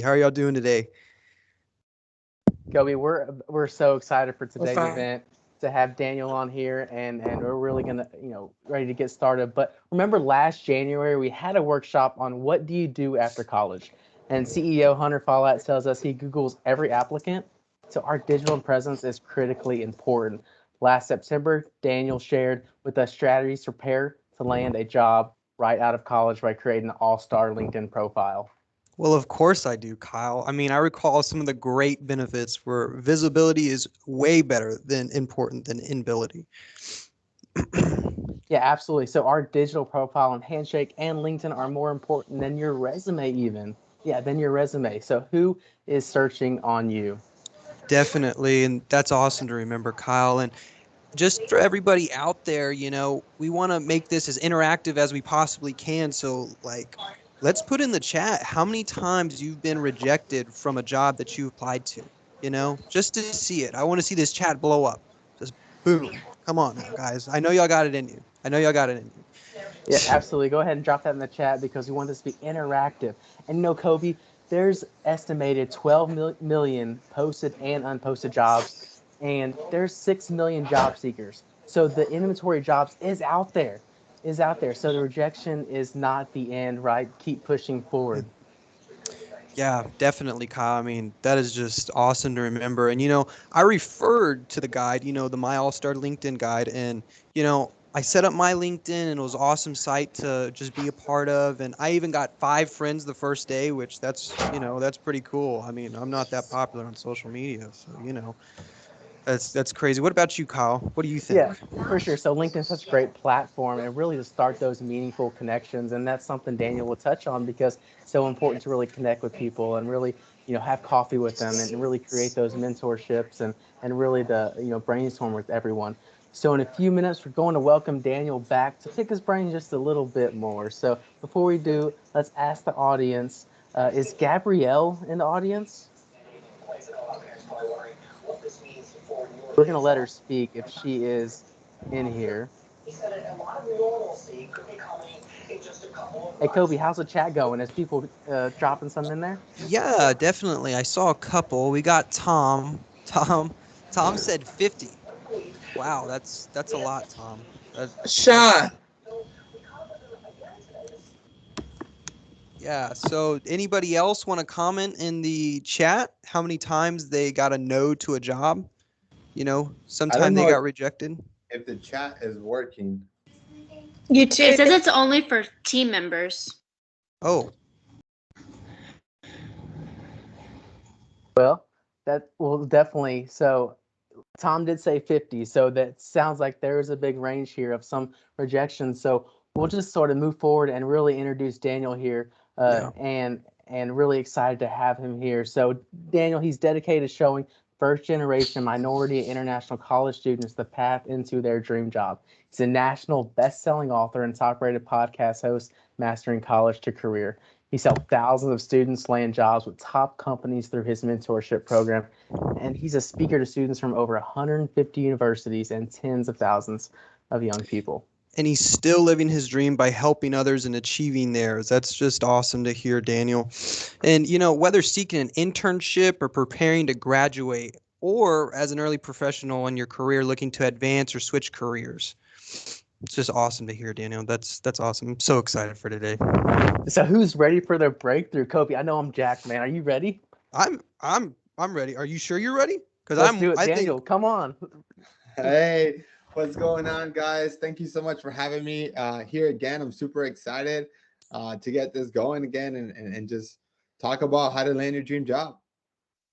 How are y'all doing today? Kobe, we're so excited for We're today's fine. event to have Daniel on here, and we're really gonna ready to get started. But remember, last January we had a workshop on what do you do after college, and CEO Hunter Follett tells us he Googles every applicant, so our digital presence is critically important. Last September, Daniel shared with us strategies to prepare to land a job right out of college by creating an all-star LinkedIn profile. Well, of course I do, Kyle. I mean, I recall some of the great benefits where visibility is way better than important than inability. Yeah, absolutely. So our digital profile and Handshake and LinkedIn are more important than your resume even. Yeah, than your resume. So who is searching on you? Definitely, and that's awesome to remember, Kyle. And just for everybody out there, we want to make this as interactive as we possibly can. So, like, let's put in the chat how many times you've been rejected from a job that you applied to, just to see it. I want to see this chat blow up. Just boom. Come on now, guys. I know y'all got it in you. I know y'all got it in Yeah, you. absolutely. Go ahead and drop that in the chat because we want this to be interactive. And Kobe, there's estimated 12 million posted and unposted jobs, and there's 6 million job seekers. So the inventory of jobs is out there. So the rejection is not the end, right? Keep pushing forward. Yeah, definitely, Kyle. I mean, that is just awesome to remember. And, I referred to the guide, the My All Star LinkedIn guide. And, I set up my LinkedIn and it was an awesome site to just be a part of. And I even got 5 friends the first day, which that's pretty cool. I mean, I'm not that popular on social media. So, that's crazy. What about you, Kyle? What do you Yeah, think? for sure. So LinkedIn is such a great platform and really to start those meaningful connections. And that's something Daniel will touch on because it's so important to really connect with people and really, have coffee with them and really create those mentorships and really brainstorm with everyone. So in a few minutes, we're going to welcome Daniel back to pick his brain just a little bit more. So before we do, let's ask the audience, is Gabrielle in the audience? We're going to let her speak if she is in here. Hey, Kobe, how's the chat going? Is people dropping some in there? Yeah, definitely. I saw a couple. We got Tom. Tom said 50. Wow, that's a lot, Tom. That's Sean, Yeah. So anybody else want to comment in the chat how many times they got a no to a job? I Sometime don't they know got rejected. if the chat is working. you It too. says it's only for team members. Oh, Well, that will definitely. So Tom did say 50, so that sounds like there is a big range here of some rejections. So we'll just sort of move forward and really introduce Daniel here, yeah. and really excited to have him here. So Daniel, he's dedicated to showing first generation minority and international college students the path into their dream job. He's a national best-selling author and top-rated podcast host, mastering college to career. He's helped thousands of students land jobs with top companies through his mentorship program, and he's a speaker to students from over 150 universities and tens of thousands of young people. And he's still living his dream by helping others and achieving theirs. That's just awesome to hear, Daniel. And, whether seeking an internship or preparing to graduate, or as an early professional in your career looking to advance or switch careers. It's just awesome to hear, Daniel. That's awesome. I'm so excited for today. So who's ready for their breakthrough? Kobe, I know I'm jacked, man. Are you ready? I'm ready. Are you sure you're ready? Because Let's do it, I think Daniel. Come on. Hey, what's going on, guys? Thank you so much for having me here again. I'm super excited to get this going again and just talk about how to land your dream job.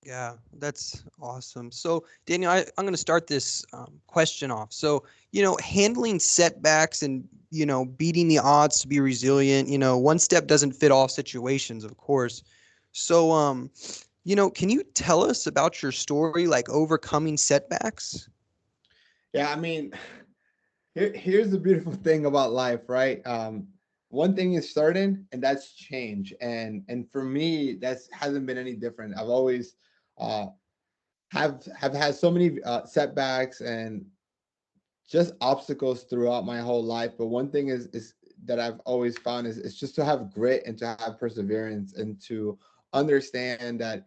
yeah, that's awesome. So, Daniel, I'm going to start this question off. So, handling setbacks and, beating the odds to be resilient, one step doesn't fit all situations, of course. So, can you tell us about your story, like overcoming setbacks? Yeah, I mean, here's the beautiful thing about life, right? One thing is certain, and that's change. And for me, that's hasn't been any different. I've always uh, have had so many setbacks and just obstacles throughout my whole life. But one thing is that I've always found is just to have grit and to have perseverance and to understand that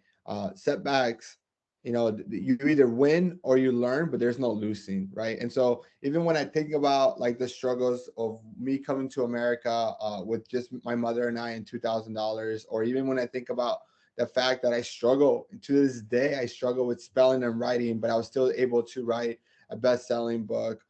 setbacks, you either win or you learn, but there's no losing, right? And so even when I think about like the struggles of me coming to America with just my mother and I and $2,000, or even when I think about the fact that I struggle to this day, I struggle with spelling and writing, but I was still able to write a best-selling book.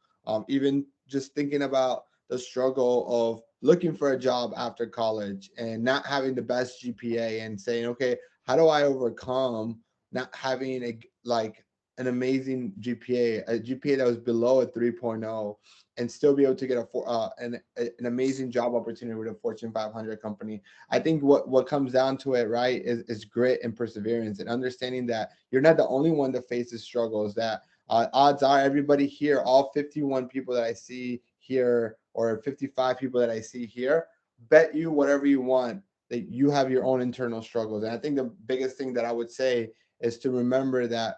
Even just thinking about the struggle of looking for a job after college and not having the best GPA and saying, okay, how do I overcome not having an amazing GPA, a GPA that was below a 3.0, and still be able to get an amazing job opportunity with a Fortune 500 company. I think what comes down to it, right, is grit and perseverance and understanding that you're not the only one that faces struggles, that odds are everybody here, all 51 people that I see here, or 55 people that I see here, bet you whatever you want that you have your own internal struggles. And I think the biggest thing that I would say is to remember that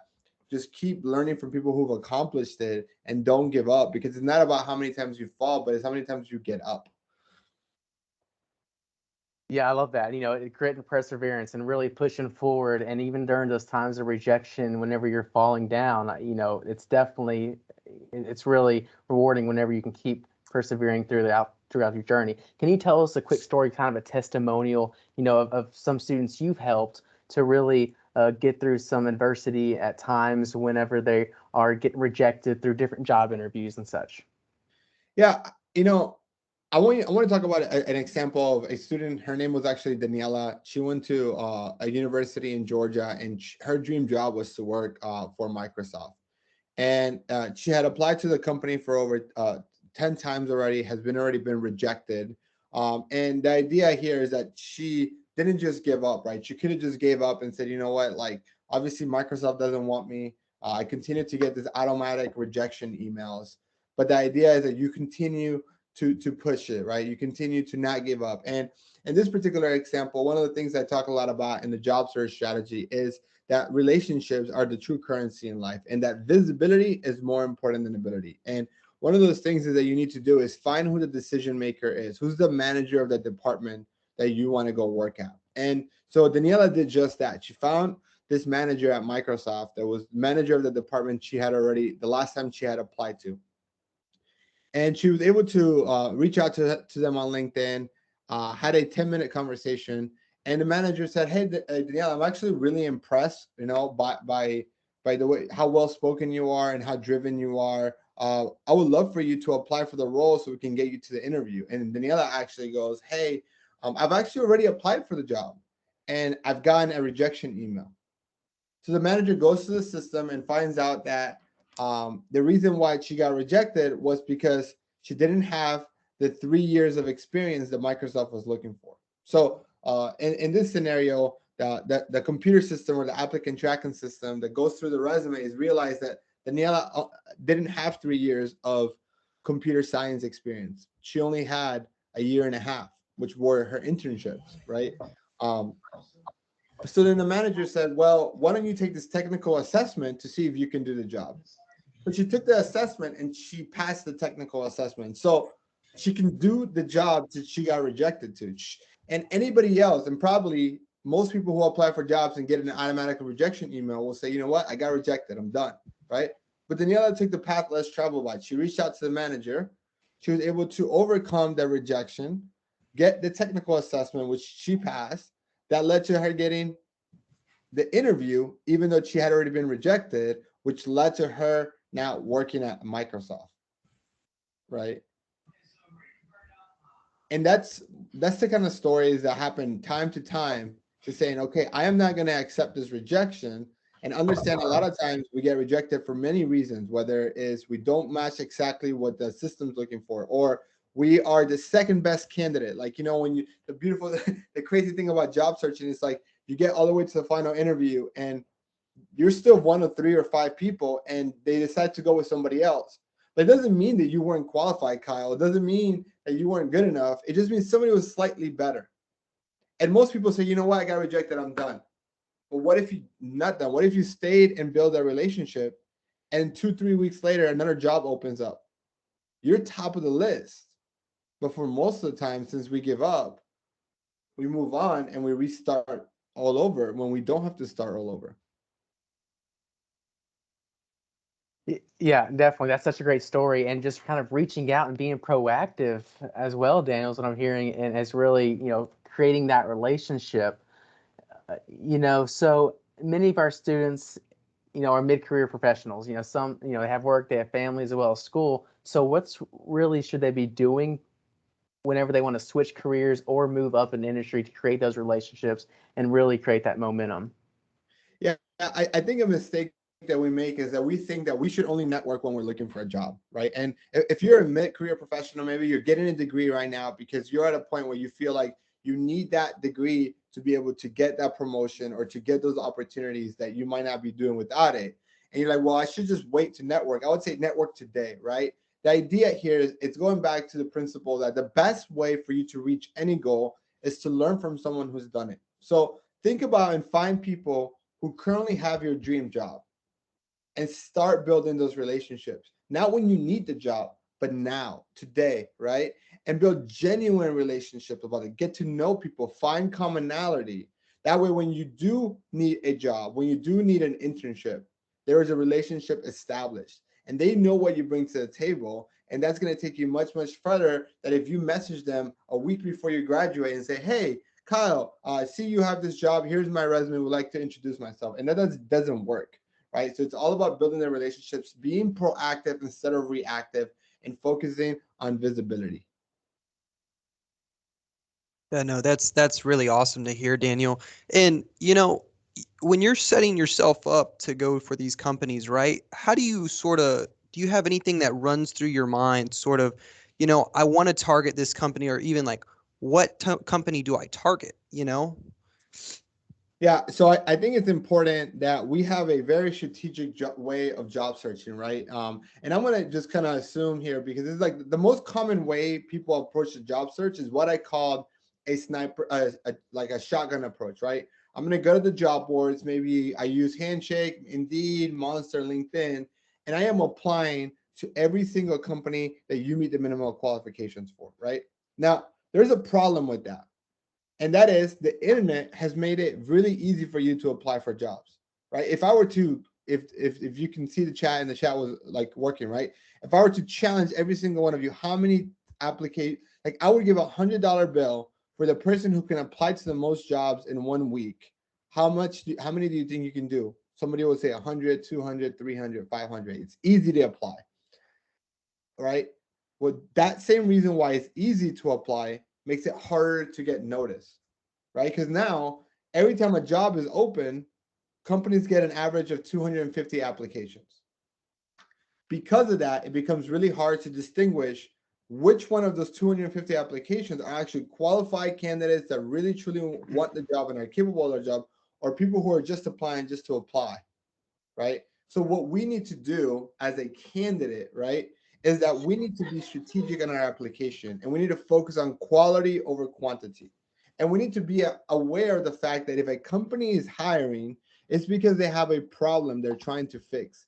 just keep learning from people who've accomplished it and don't give up, because it's not about how many times you fall, but it's how many times you get up. Yeah, I love that. Grit and perseverance and really pushing forward. And even during those times of rejection, whenever you're falling down, it's really rewarding whenever you can keep persevering throughout your journey. Can you tell us a quick story, kind of a testimonial, of some students you've helped to really get through some adversity at times whenever they are getting rejected through different job interviews and such? Yeah, I want to talk about an example of a student. Her name was actually Daniela. She went to a university in Georgia, and her dream job was to work for Microsoft. And she had applied to the company for over 10 times already, has already been rejected. And the idea here is that she didn't just give up, right? She could have just gave up and said, you know what, like, obviously Microsoft doesn't want me. I continue to get this automatic rejection emails. But the idea is that you continue to push it, right? You continue to not give up. And in this particular example, one of the things I talk a lot about in the job search strategy is that relationships are the true currency in life, and that visibility is more important than ability. And one of those things is that you need to do is find who the decision maker is, who's the manager of the department that you want to go work at. And so Daniela did just that. She found this manager at Microsoft that was manager of the department she had already the last time she had applied to, and she was able to reach out to them on LinkedIn, had a 10-minute conversation, and the manager said, "Hey, Danielle, I'm actually really impressed, by the way how well spoken you are and how driven you are. I would love for you to apply for the role so we can get you to the interview." And Daniela actually goes, "Hey, I've actually already applied for the job, and I've gotten a rejection email." So the manager goes to the system and finds out that the reason why she got rejected was because she didn't have the 3 years of experience that Microsoft was looking for. So in this scenario, the computer system or the applicant tracking system that goes through the resume is realized that Daniela didn't have 3 years of computer science experience. She only had a year and a half, which were her internships, right? Um, so then the manager said, well, why don't you take this technical assessment to see if you can do the job? But she took the assessment and she passed the technical assessment. So she can do the job that she got rejected to. And anybody else, and probably most people who apply for jobs and get an automatic rejection email will say, you know what, I got rejected, I'm done, right? But Daniela took the path less traveled by. She reached out to the manager. She was able to overcome the rejection, get the technical assessment, which she passed, that led to her getting the interview, even though she had already been rejected, which led to her now working at Microsoft, right? And that's the kind of stories that happen time to time, to saying, okay, I am not going to accept this rejection, and understand a lot of times we get rejected for many reasons, whether it is we don't match exactly what the system's looking for, or we are the second best candidate. Like, when the beautiful, the crazy thing about job searching is like you get all the way to the final interview and you're still one of 3 or 5 people and they decide to go with somebody else. But it doesn't mean that you weren't qualified, Kyle. It doesn't mean that you weren't good enough. It just means somebody was slightly better. And most people say, you know what, I got rejected, I'm done. But what if you not done? What if you stayed and build a relationship and 2-3 weeks later, another job opens up? You're top of the list. But for most of the time, since we give up, we move on and we restart all over when we don't have to start all over. Yeah, definitely. That's such a great story, and just kind of reaching out and being proactive as well, Daniel, is what I'm hearing, and it's really, creating that relationship. So many of our students, are mid-career professionals. Some, they have work, they have families as well as school. So what's really should they be doing whenever they want to switch careers or move up in the industry to create those relationships and really create that momentum? Yeah, I think a mistake that we make is that we think that we should only network when we're looking for a job, right? And if you're a mid-career professional, maybe you're getting a degree right now because you're at a point where you feel like you need that degree to be able to get that promotion or to get those opportunities that you might not be doing without it. And you're like, well, I should just wait to network. I would say network today, right? The idea here is it's going back to the principle that the best way for you to reach any goal is to learn from someone who's done it. So think about and find people who currently have your dream job and start building those relationships. Not when you need the job, but now, today, right? And build genuine relationships about it. Get to know people, find commonality. That way, when you do need a job, when you do need an internship, there is a relationship established and they know what you bring to the table. And that's going to take you much, much further than if you message them a week before you graduate and say, hey, Kyle, I see you have this job. Here's my resume. Would like to introduce myself. And that doesn't work, right? So it's all about building their relationships, being proactive instead of reactive, and focusing on visibility. Yeah, no, that's really awesome to hear, Daniel. And when you're setting yourself up to go for these companies, right? How do you do you have anything that runs through your mind, sort of, I want to target this company, or even like, what company do I target, Yeah, so I think it's important that we have a very strategic way of job searching, right? And I'm gonna just kind of assume here because it's like the most common way people approach the job search is what I called a sniper, like a shotgun approach, right? I'm gonna go to the job boards. Maybe I use Handshake, Indeed, Monster, LinkedIn, and I am applying to every single company that you meet the minimum qualifications for, right? Now, there's a problem with that, and that is the internet has made it really easy for you to apply for jobs, right? If I were to, if you can see the chat and the chat was like working, right? If I were to challenge every single one of you, how many applicate, like I would give $100 bill for the person who can apply to the most jobs in 1 week. How many do you think you can do? Somebody would say 100, 200, 300, 500. It's easy to apply, right? Well, that same reason why it's easy to apply makes it harder to get noticed, right? Because now every time a job is open, companies get an average of 250 applications. Because of that, it becomes really hard to distinguish which one of those 250 applications are actually qualified candidates that really truly want the job and are capable of their job, or people who are just applying just to apply, right? So what we need to do as a candidate, right, is that we need to be strategic in our application and we need to focus on quality over quantity. And we need to be aware of the fact that if a company is hiring, it's because they have a problem they're trying to fix.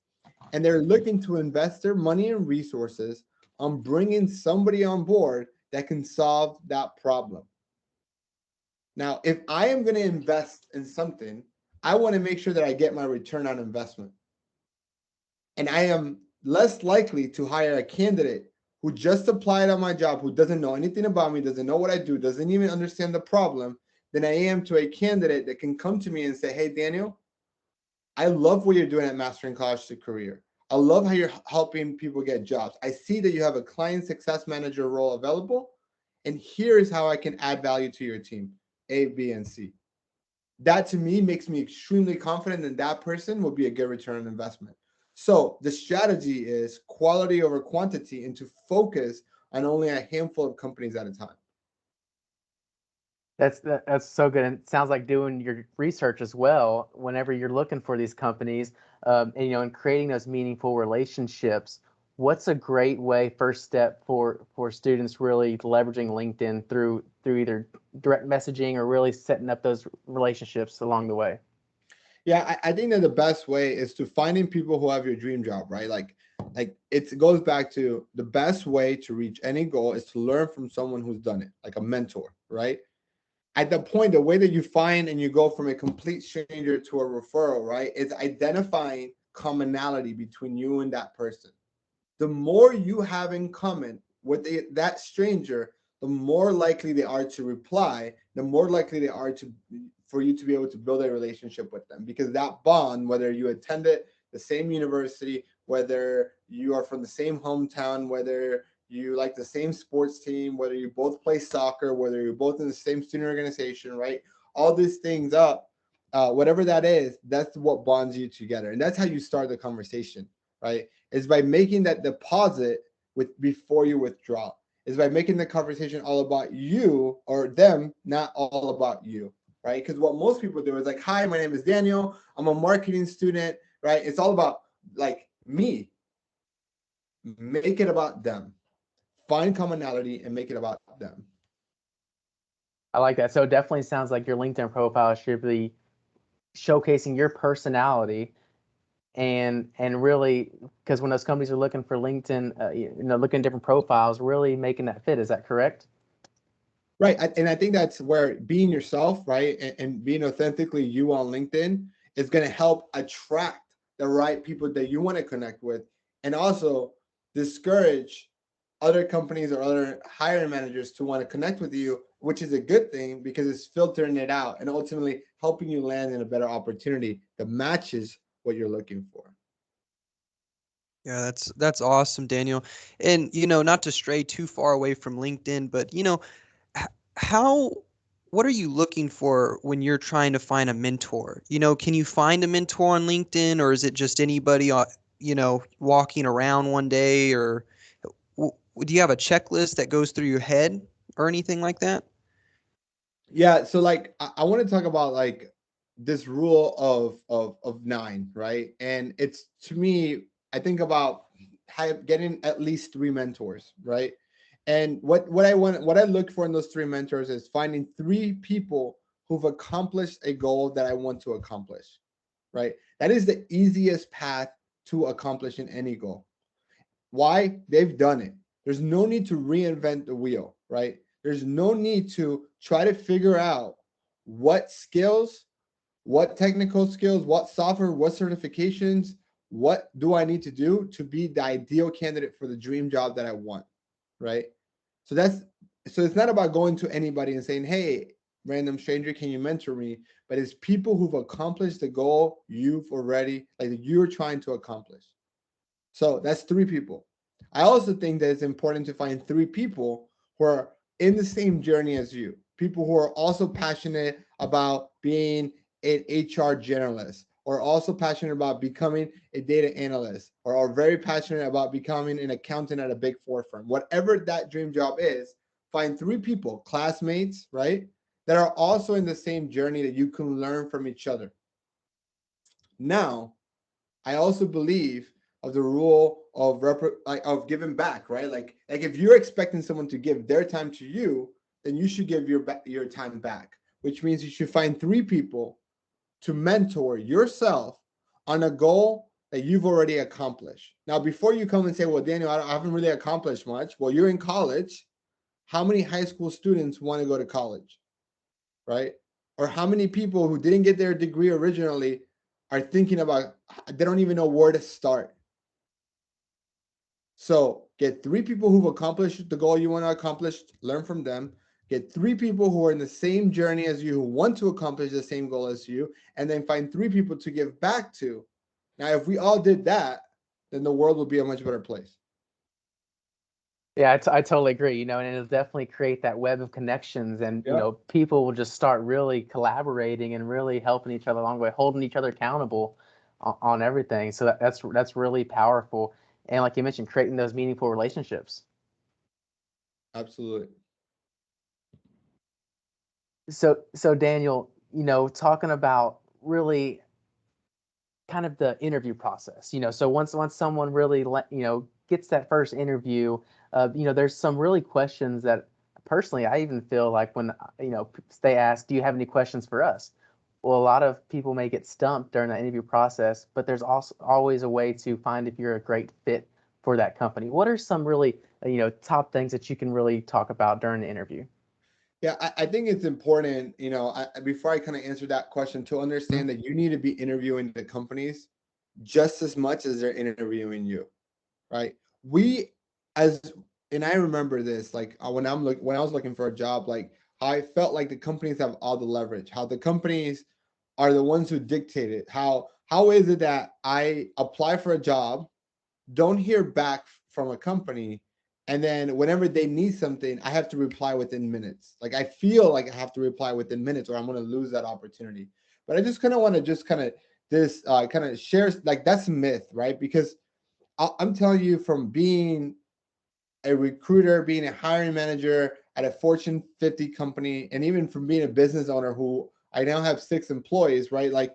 And they're looking to invest their money and resources on bringing somebody on board that can solve that problem. Now, if I am going to invest in something, I want to make sure that I get my return on investment. And I am less likely to hire a candidate who just applied on my job, who doesn't know anything about me, doesn't know what I do, doesn't even understand the problem, than I am to a candidate that can come to me and say, hey, Daniel, I love what you're doing at Mastering College to Career. I love how you're helping people get jobs. I see that you have a client success manager role available. And here is how I can add value to your team, A, B, and C. That to me makes me extremely confident that that person will be a good return on investment. So the strategy is quality over quantity and to focus on only a handful of companies at a time. That's so good, and it sounds like doing your research as well whenever you're looking for these companies, and creating those meaningful relationships. What's a great way, first step for students really leveraging LinkedIn through either direct messaging or really setting up those relationships along the way? Yeah, I think that the best way is to finding people who have your dream job, right? Like it goes back to the best way to reach any goal is to learn from someone who's done it, like a mentor, right? at the point, the way that you find and you go from a complete stranger to a referral, right, is identifying commonality between you and that person. The more you have in common with that stranger, the more likely they are to reply, the more likely they are to for you to be able to build a relationship with them, because that bond, whether you attended the same university, whether you are from the same hometown, whether you like the same sports team, whether you both play soccer, whether you're both in the same student organization, right? All these things up, whatever that is, that's what bonds you together. And that's how you start the conversation, right? Is by making that deposit with before you withdraw. Is by making the conversation all about you or them, not all about you, right? Because what most people do is like, hi, my name is Daniel. I'm a marketing student, right? It's all about like me. Make it about them. Find commonality and make it about them. I like that. So it definitely sounds like your LinkedIn profile should be showcasing your personality and really, because when those companies are looking for LinkedIn, looking at different profiles, really making that fit. Is that correct? Right. And I think that's where being yourself, right, and being authentically you on LinkedIn is going to help attract the right people that you want to connect with, and also discourage other companies or other hiring managers to want to connect with you, which is a good thing because it's filtering it out and ultimately helping you land in a better opportunity that matches what you're looking for. Yeah, that's awesome, Daniel. And not to stray too far away from LinkedIn, but h- how what are you looking for when you're trying to find a mentor? Can you find a mentor on LinkedIn, or is it just anybody walking around one day, or do you have a checklist that goes through your head or anything like that? Yeah, so like I want to talk about like this rule of nine, right? And it's, to me, I think about getting at least three mentors, right? And what I look for in those three mentors is finding three people who've accomplished a goal that I want to accomplish, right? That is the easiest path to accomplishing any goal. Why? They've done it. There's no need to reinvent the wheel, right? There's no need to try to figure out what skills, what technical skills, what software, what certifications, what do I need to do to be the ideal candidate for the dream job that I want, right? So that's so it's not about going to anybody and saying, "Hey, random stranger, can you mentor me?" But it's people who've accomplished the goal you've already like that you're trying to accomplish. So that's three people. I also think that it's important to find three people who are in the same journey as you, people who are also passionate about being an HR generalist, or also passionate about becoming a data analyst, or are very passionate about becoming an accountant at a big four firm. Whatever that dream job is, find three people, classmates, right, that are also in the same journey that you can learn from each other. Now, I also believe of the rule of of giving back, right? Like if you're expecting someone to give their time to you, then you should give your time back, which means you should find three people to mentor yourself on a goal that you've already accomplished. Now, before you come and say, "Well, Daniel, I haven't really accomplished much." Well, you're in college. How many high school students want to go to college, right? Or how many people who didn't get their degree originally are thinking about, they don't even know where to start. So get three people who've accomplished the goal you want to accomplish, learn from them. Get three people who are in the same journey as you, who want to accomplish the same goal as you, and then find three people to give back to. Now, if we all did that, then the world would be a much better place. Yeah, I totally agree. And it'll definitely create that web of connections, and Yep. people will just start really collaborating and really helping each other along the way, holding each other accountable on everything. So that's really powerful. And like you mentioned, creating those meaningful relationships. Absolutely. So Daniel, talking about really kind of the interview process. So once someone really gets that first interview, there's some really questions that personally I even feel like when they ask, "Do you have any questions for us?" Well, a lot of people may get stumped during the interview process, but there's also always a way to find if you're a great fit for that company. What are some really top things that you can really talk about during the interview? Yeah, I think it's important, before I kind of answer that question, to understand that you need to be interviewing the companies just as much as they're interviewing you, right? We as and I remember this, like when I was looking for a job, like how I felt like the companies have all the leverage, how the companies are the ones who dictate it. How is it that I apply for a job, don't hear back from a company, and then whenever they need something, I have to reply within minutes. Like I feel like I have to reply within minutes, or I'm going to lose that opportunity. But I just kind of want to just kind of this kind of share, like that's a myth, right? Because I'm telling you, from being a recruiter, being a hiring manager at a Fortune 50 company, and even from being a business owner who I now have 6 employees, right? Like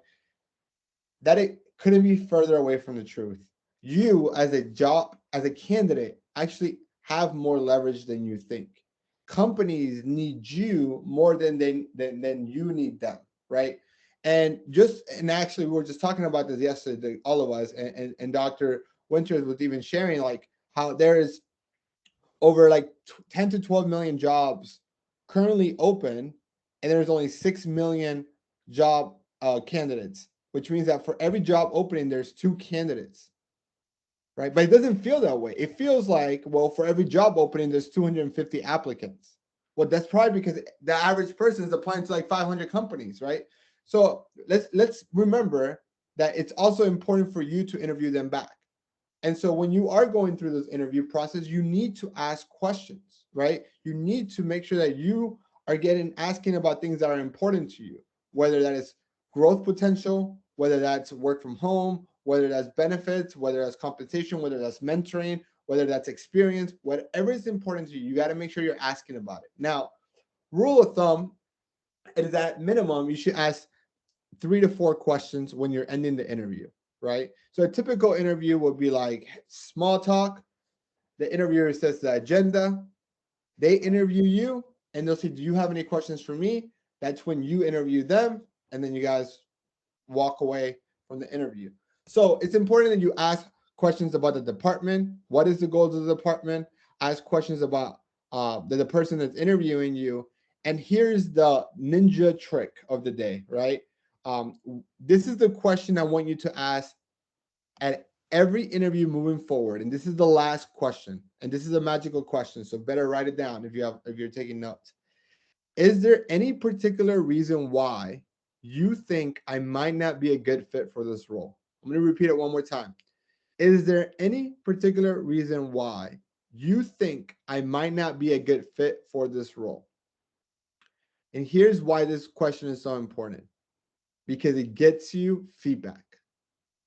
that it couldn't be further away from the truth. You as a candidate actually have more leverage than you think. Companies need you more than you need them, right? And actually we were just talking about this yesterday, all of us, and Dr. Winters was even sharing like how there is over like 10 to 12 million jobs currently open, and there's only 6 million job candidates, which means that for every job opening there's 2 candidates, right? But it doesn't feel that way. It feels like, well, for every job opening there's 250 applicants. Well, that's probably because the average person is applying to like 500 companies, right? So let's remember that it's also important for you to interview them back. And so when you are going through this interview process, you need to ask questions, right? You need to make sure that you are asking about things that are important to you, whether that is growth potential, whether that's work from home, whether that's benefits, whether that's compensation, whether that's mentoring, whether that's experience, whatever is important to you, you got to make sure you're asking about it. Now, rule of thumb is that minimum, you should ask 3 to 4 questions when you're ending the interview, right? So a typical interview would be like small talk. The interviewer sets the agenda. They interview you, and they'll say, "Do you have any questions for me?" That's when you interview them, and then you guys walk away from the interview. So it's important that you ask questions about the department. What is the goals of the department? Ask questions about the person that's interviewing you. And here's the ninja trick of the day, right? Um, this is the question I want you to ask at every interview moving forward. And this is the last question. And this is a magical question. So better write it down if you're taking notes. Is there any particular reason why you think I might not be a good fit for this role? I'm going to repeat it one more time. Is there any particular reason why you think I might not be a good fit for this role? And here's why this question is so important, because it gets you feedback,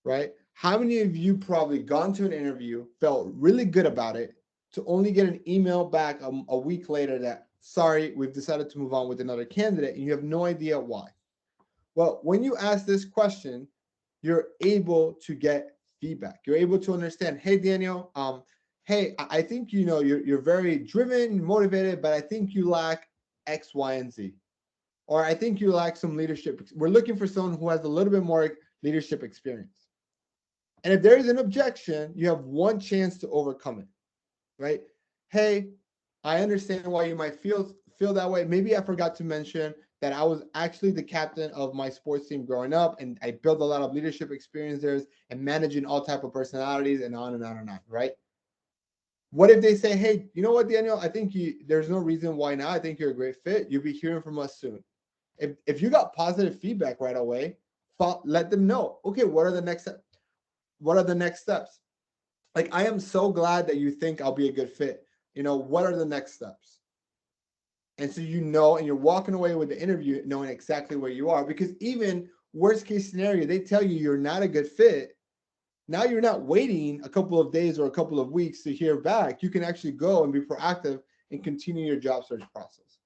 right? How many of you probably gone to an interview, felt really good about it, to only get an email back a week later that, sorry, we've decided to move on with another candidate, and you have no idea why? Well, when you ask this question, you're able to get feedback. You're able to understand, hey, Daniel, hey, I think you're very driven, motivated, but I think you lack X, Y, and Z. Or I think you lack some leadership. We're looking for someone who has a little bit more leadership experience. And if there is an objection, you have one chance to overcome it, right? Hey, I understand why you might feel that way. Maybe I forgot to mention that I was actually the captain of my sports team growing up, and I built a lot of leadership experiences and managing all type of personalities, and on and on and on, right? What if they say, hey, you know what, Daniel? I think there's no reason why not. I think you're a great fit. You'll be hearing from us soon. If you got positive feedback right away, let them know. Okay, what are the next steps? What are the next steps? Like, I am so glad that you think I'll be a good fit. What are the next steps? And so and you're walking away with the interview knowing exactly where you are, because even worst case scenario, they tell you you're not a good fit. Now you're not waiting a couple of days or a couple of weeks to hear back. You can actually go and be proactive and continue your job search process.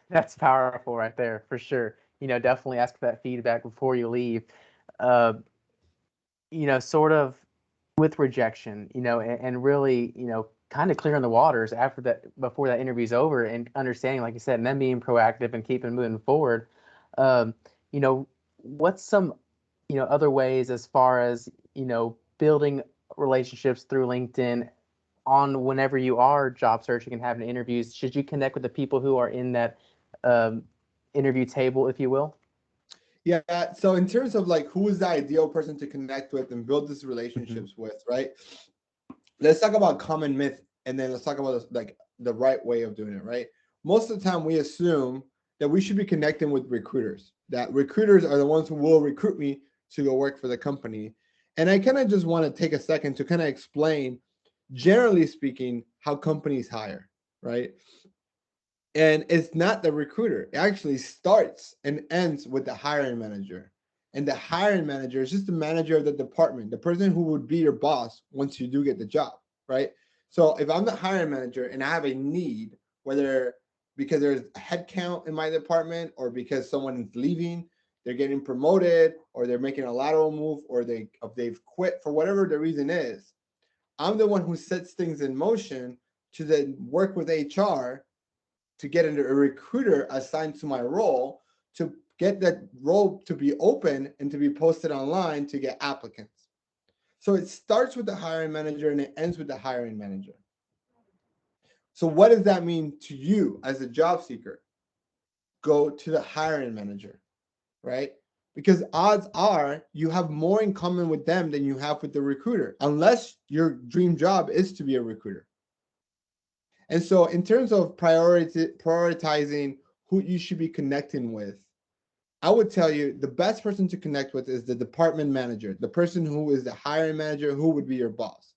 That's powerful right there, for sure. Definitely ask for that feedback before you leave. Uh, sort of with rejection, and really, kind of clearing the waters after that, before that interview's over, and understanding, like you said, and then being proactive and keeping moving forward. Um, what's some, other ways as far as, building relationships through LinkedIn on whenever you are job searching and having interviews, should you connect with the people who are in that interview table, if you will? Yeah. So in terms of like who is the ideal person to connect with and build these relationships with, right? Let's talk about common myth, and then let's talk about like the right way of doing it, right? Most of the time we assume that we should be connecting with recruiters, that recruiters are the ones who will recruit me to go work for the company. And I kind of just want to take a second to kind of explain, generally speaking, how companies hire, right? And it's not the recruiter. It actually starts and ends with the hiring manager. And the hiring manager is just the manager of the department, the person who would be your boss once you do get the job, right? So if I'm the hiring manager and I have a need, whether because there's a headcount in my department or because someone is leaving, they're getting promoted or they're making a lateral move or they've quit for whatever the reason is, I'm the one who sets things in motion to then work with HR to get a recruiter assigned to my role to get that role to be open and to be posted online to get applicants. So it starts with the hiring manager and it ends with the hiring manager. So what does that mean to you as a job seeker? Go to the hiring manager, right? Because odds are you have more in common with them than you have with the recruiter, unless your dream job is to be a recruiter. And so in terms of prioritizing who you should be connecting with, I would tell you the best person to connect with is the department manager, the person who is the hiring manager, who would be your boss.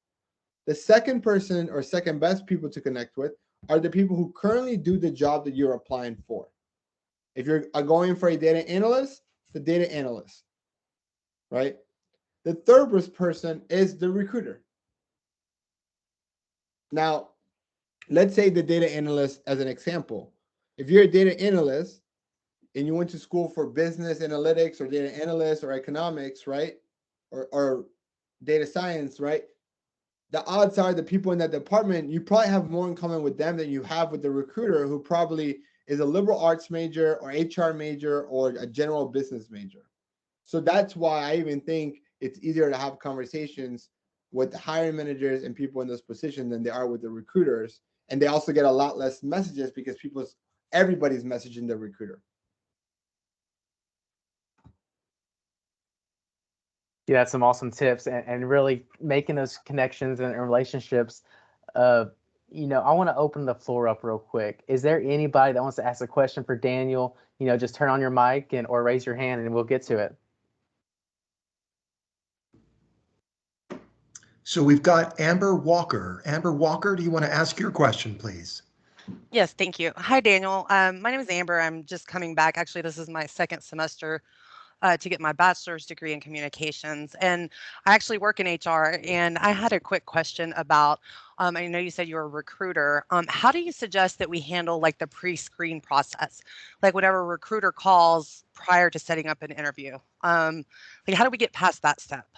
The second person or second best people to connect with are the people who currently do the job that you're applying for. If you're going for a data analyst, the data analyst, right? The third person is the recruiter. Now, let's say the data analyst as an example. If you're a data analyst and you went to school for business analytics or data analyst or economics, right? Or data science, right? The odds are the people in that department, you probably have more in common with them than you have with the recruiter who probably is a liberal arts major or HR major or a general business major. So that's why I even think it's easier to have conversations with the hiring managers and people in those positions than they are with the recruiters. And they also get a lot less messages because everybody's messaging the recruiter. Yeah, that's some awesome tips, and really making those connections and relationships. I want to open the floor up real quick. Is there anybody that wants to ask a question for Daniel? Just turn on your mic or raise your hand and we'll get to it. So we've got Amber Walker. Amber Walker, do you want to ask your question, please? Yes, thank you. Hi, Daniel. My name is Amber. I'm just coming back. Actually, this is my second semester to get my bachelor's degree in communications. And I actually work in HR. And I had a quick question about, I know you said you're a recruiter. How do you suggest that we handle like the pre-screen process? Like whatever recruiter calls prior to setting up an interview. Like how do we get past that step?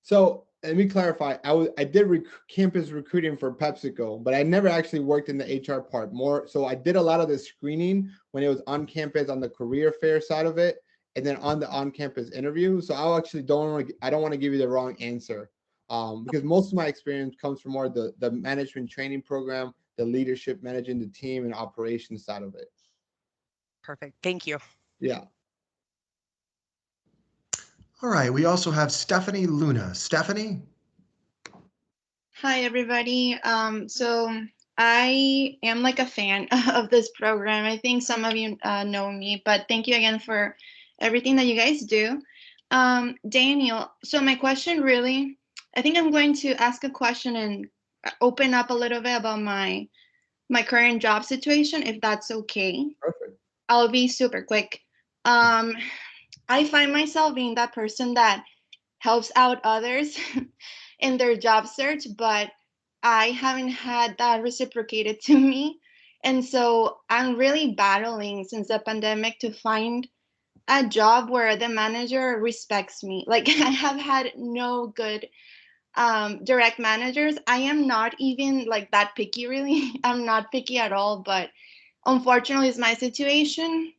So let me clarify. I did campus recruiting for PepsiCo, but I never actually worked in the HR part. More so, I did a lot of the screening when it was on campus on the career fair side of it, and then on the on-campus interview. So I don't want to give you the wrong answer, because most of my experience comes from more the management training program, the leadership, managing the team, and operations side of it. Perfect. Thank you. Yeah. All right, we also have Stephanie Luna. Stephanie? Hi, everybody. So I am like a fan of this program. I think some of you know me, but thank you again for everything that you guys do. Daniel, so my question really, I think I'm going to ask a question and open up a little bit about my current job situation, if that's okay. Perfect. I'll be super quick. I find myself being that person that helps out others in their job search, but I haven't had that reciprocated to me. And so I'm really battling since the pandemic to find a job where the manager respects me. Like I have had no good direct managers. I am not even like that picky, really. I'm not picky at all, but unfortunately, it's my situation.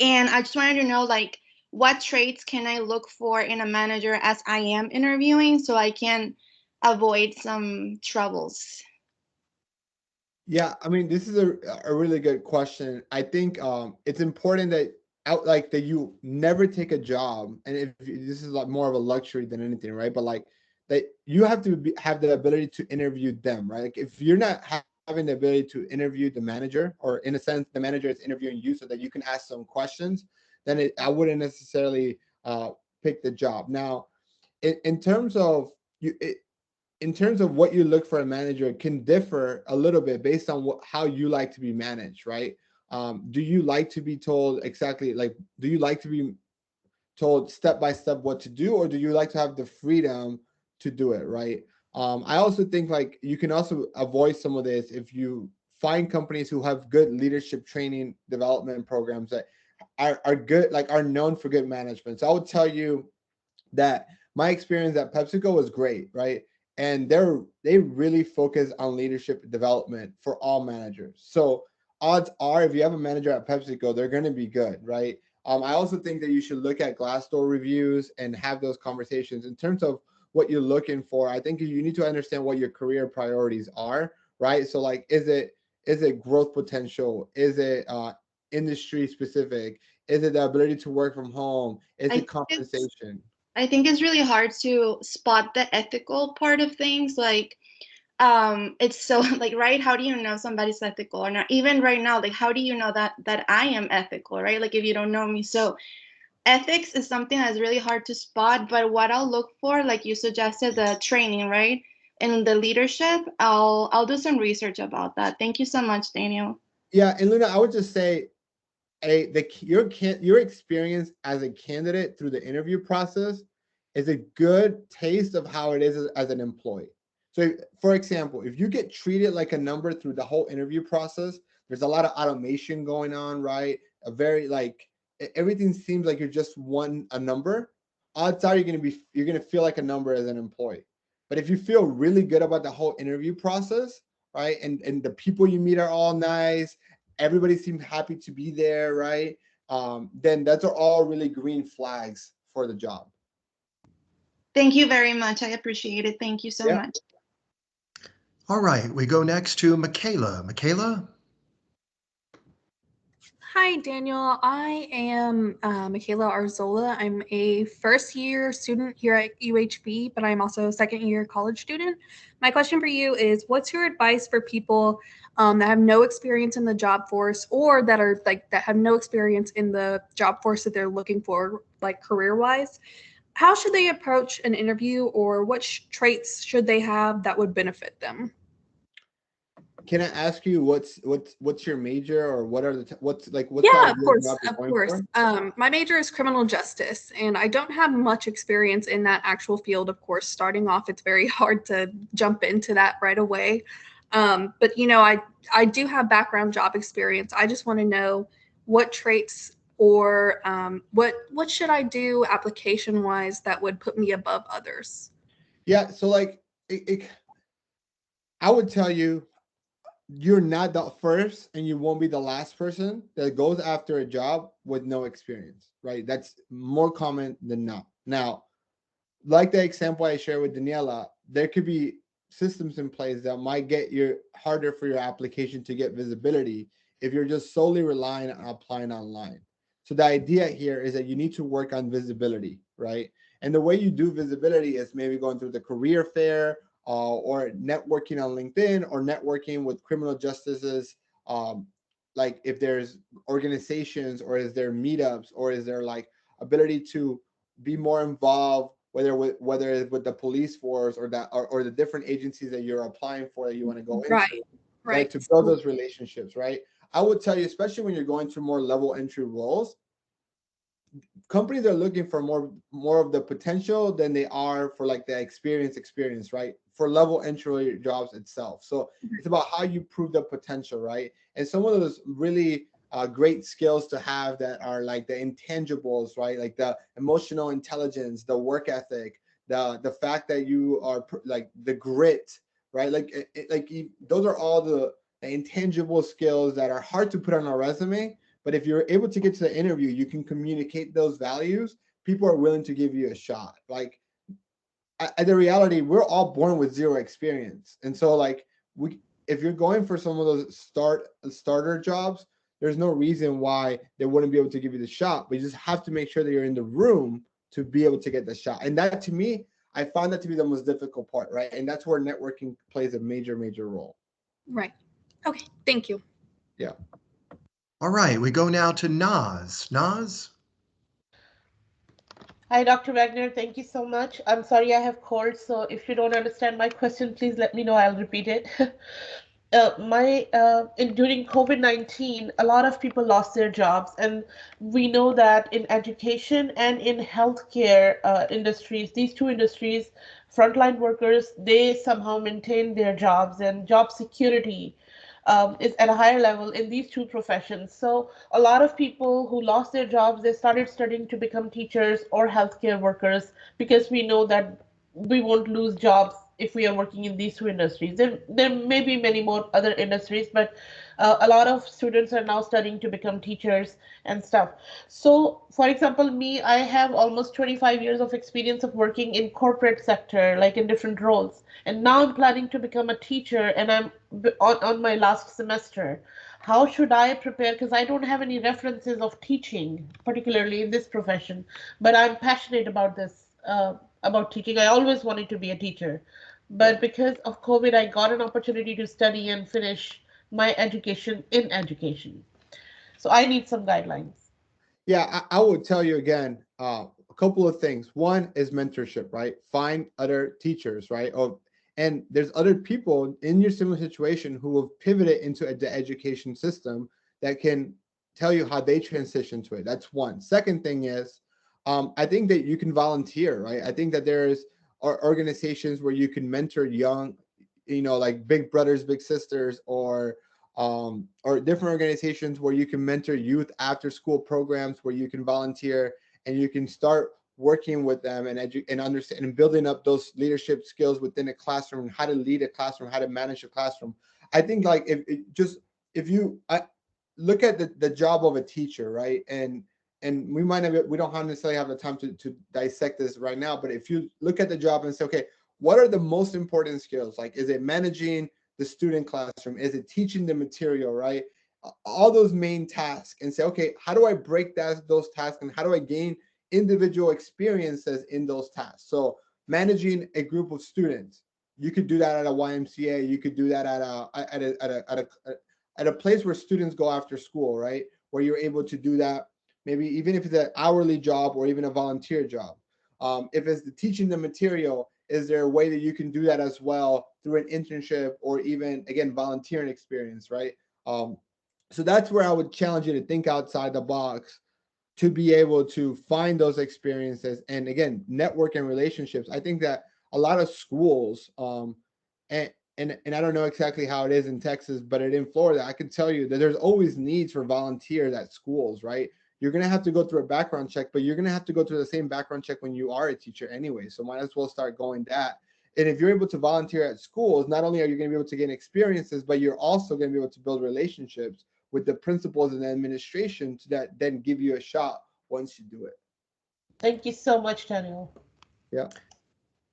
And I just wanted to know, like, what traits can I look for in a manager as I am interviewing so I can avoid some troubles? Yeah, I mean, this is a really good question. I think it's important that like that you never take a job, and this is like more of a luxury than anything, right? But like that you have to have the ability to interview them, right? Like if you're not having the ability to interview the manager, or in a sense, the manager is interviewing you so that you can ask some questions, then I wouldn't necessarily pick the job. Now, in terms of you, in terms of what you look for a manager can differ a little bit based on how you like to be managed, right? Do you like to be told exactly, like, do you like to be told step by step what to do, or do you like to have the freedom to do it, right? I also think like you can also avoid some of this if you find companies who have good leadership training development programs that are good, like are known for good management. So I would tell you that my experience at PepsiCo was great, right? And they really focus on leadership development for all managers. So odds are, if you have a manager at PepsiCo, they're going to be good, right? I also think that you should look at Glassdoor reviews and have those conversations in terms of what you're looking for. I think you need to understand what your career priorities are, right? So like, is it growth potential? Is it industry specific? Is it the ability to work from home? Is I it think it's compensation? I think it's really hard to spot the ethical part of things. Like, it's so like, right, how do you know somebody's ethical or not? Even right now, like, how do you know that I am ethical, right? Like, if you don't know me. So ethics is something that's really hard to spot, but what I'll look for, like you suggested, the training, right, and the leadership, I'll do some research about that. Thank you so much, Daniel. Yeah, and Luna, I would just say your experience as a candidate through the interview process is a good taste of how it is as an employee. So, for example, if you get treated like a number through the whole interview process, there's a lot of automation going on, right? A very like everything seems like you're just a number. Odds are you're gonna feel like a number as an employee. But if you feel really good about the whole interview process, right, and the people you meet are all nice, everybody seems happy to be there, right? Then that's are all really green flags for the job. Thank you very much. I appreciate it. Thank you so Yeah. much. All right, we go next to Michaela. Michaela? Hi, Daniel. I am Michaela Arzola. I'm a first year student here at UHB, but I'm also a second year college student. My question for you is, what's your advice for people that have no experience in the job force, or that are like that have no experience in the job force that they're looking for, like career wise? How should they approach an interview, or what traits should they have that would benefit them? Can I ask you what's your major, or what are what Yeah, kind of of course, job you're of going course. for? My major is criminal justice, and I don't have much experience in that actual field. Of course, starting off, it's very hard to jump into that right away. But I do have background job experience. I just want to know what traits or what should I do application wise that would put me above others. Yeah, so like I would tell you, you're not the first and you won't be the last person that goes after a job with no experience, right? That's more common than not. Now, like the example I shared with Daniela, there could be systems in place that might get you harder for your application to get visibility if you're just solely relying on applying online. So the idea here is that you need to work on visibility, right? And the way you do visibility is maybe going through the career fair, or networking on LinkedIn, or networking with criminal justices. Like if there's organizations, or is there meetups, or is there like ability to be more involved, whether it's with the police force, or or the different agencies that you're applying for that you want to go into, Right, right? right. To build those relationships, right? I would tell you, especially when you're going to more level entry roles, companies are looking for more of the potential than they are for like the experience, right? For level entry jobs itself. So it's about how you prove the potential, right? And some of those really great skills to have that are like the intangibles, right? Like the emotional intelligence, the work ethic, the fact that you are like the grit, right? Like those are all the intangible skills that are hard to put on a resume, but if you're able to get to the interview, you can communicate those values. People are willing to give you a shot. Like the reality, we're all born with zero experience. And so like if you're going for some of those starter jobs, there's no reason why they wouldn't be able to give you the shot, but you just have to make sure that you're in the room to be able to get the shot. And that, to me, I found that to be the most difficult part, right? And that's where networking plays a major role. Right. Okay. Thank you. Yeah. All right, we go now to Naz. Naz? Hi, Dr. Wagner. Thank you so much. I'm sorry I have cold, so if you don't understand my question, please let me know. I'll repeat it. During COVID-19, a lot of people lost their jobs, and we know that in education and in healthcare industries, these two industries, frontline workers, they somehow maintain their jobs, and job security is at a higher level in these two professions. So a lot of people who lost their jobs, they started studying to become teachers or healthcare workers, because we know that we won't lose jobs if we are working in these two industries. There may be many more other industries, but a lot of students are now studying to become teachers and stuff. So, for example, me, I have almost 25 years of experience of working in corporate sector, like in different roles. And now I'm planning to become a teacher, and I'm on my last semester. How should I prepare? Because I don't have any references of teaching, particularly in this profession, but I'm passionate about this. About teaching. I always wanted to be a teacher, but because of COVID, I got an opportunity to study and finish my education in education. So I need some guidelines. Yeah, I would tell you again, a couple of things. One is mentorship, right? Find other teachers, right? And there's other people in your similar situation who have pivoted into the education system that can tell you how they transition to it. That's one. Second thing is, I think that you can volunteer, right? I think that there's organizations where you can mentor young, like big brothers, big sisters, or different organizations where you can mentor youth after school programs where you can volunteer and you can start working with them and understand and building up those leadership skills within a classroom and how to lead a classroom, how to manage a classroom. I think like if you look at the job of a teacher, right? And we don't necessarily have the time to dissect this right now, but if you look at the job and say, okay, what are the most important skills? Like, is it managing the student classroom? Is it teaching the material, right? All those main tasks, and say, okay, how do I break those tasks and how do I gain individual experiences in those tasks? So managing a group of students, you could do that at a YMCA. You could do that at a place where students go after school, right? Where you're able to do that, maybe even if it's an hourly job or even a volunteer job. If it's the teaching the material, is there a way that you can do that as well through an internship or even, again, volunteering experience, right? So that's where I would challenge you to think outside the box to be able to find those experiences and, again, network and relationships. I think that a lot of schools, and I don't know exactly how it is in Texas, but in Florida, I can tell you that there's always needs for volunteers at schools, right? You're going to have to go through a background check, but you're going to have to go through the same background check when you are a teacher anyway. So might as well start going that. And if you're able to volunteer at schools, not only are you going to be able to gain experiences, but you're also going to be able to build relationships with the principals and the administration to that then give you a shot once you do it. Thank you so much, Daniel. Yeah.